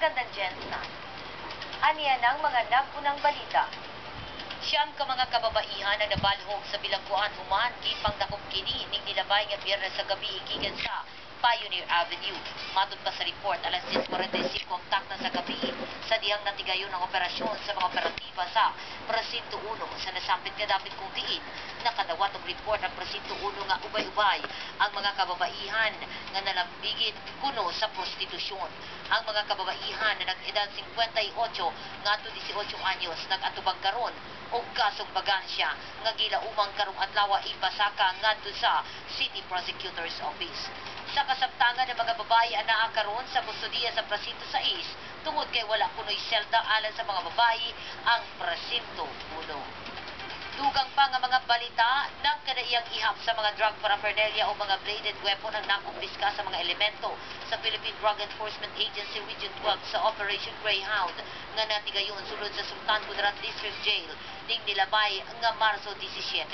Magandang Jensen. Aniya ng mga nagunang balita. Siyam ka mga kababaihan ang nabalhog sa bilangguan human gipang dakop kini ning nilabay nga Biyernes sa gabi gikan sa Pioneer Avenue. Matod pa sa report, alas 10:45 ang takna sa gabi sa dihang natigayon ang operasyon sa mga operatiba sa Presinto 1 sa nasampit nga dapit kong diin. Nakadawat ang report ang Presinto 1 nga ubay-ubay ang mga kababaihan nga nalambigit kuno sa prostitusyon. Ang mga kababaihan na nag-edad 58 ngadto 18 anyos nag-atubang karon og kasong bagansya nga gilaumang karong adlaw ipasaka ngadto sa City Prosecutor's Office. Sa kasabtangan ng mga babae anaa karon sa kustodiya sa Presinto 6 tungod kay wala kunoy selda alang sa mga babae ang Presinto 1. Dugang pa nga mga balita ng kadaiyang ihap sa mga drug paraphernalia o mga bladed weapon ang nakumpiska sa mga elemento sa Philippine Drug Enforcement Agency Region 12 sa Operation Greyhound nga natigayon sulod sa Sultan Kudarat District Jail ning nilabay nga Marso 17.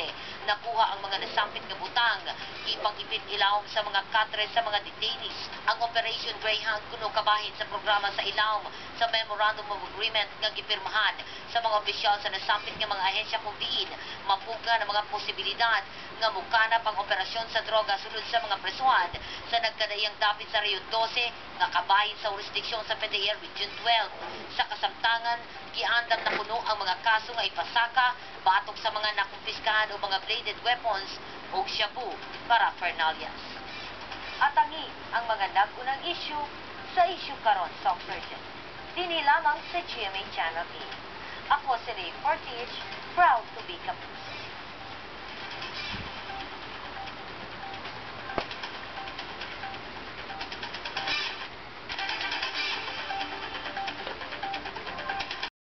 Nakuha ang mga nasampit nga butang ipang-ipit ilawom sa mga katre sa mga detainees. Ang Operation Greyhound kuno kabahin sa programa sa ilawom sa Memorandum of Agreement nga gipirmahan sa mga opisyal sa nasampit nga mga ahensya kung diin mapuga ng mga posibilidad nga mukanap ang operasyon sa droga sulod sa mga presuhan sa nagkadayang dapit sa Rio 12 nga kabahin sa jurisdiksyon sa PDEA Region 12. Sa kasamtangan, giandam na kuno ang mga kaso nga ipasaka batok sa mga nakumpiskahan o mga bladed weapons o shabu paraphernalias. Atangi ang mga nagunang issue sa issue karon sa Surgeon. Dini lamang sa GMA Channel 8. Ako si Ray Fortich, proud to be Kapus.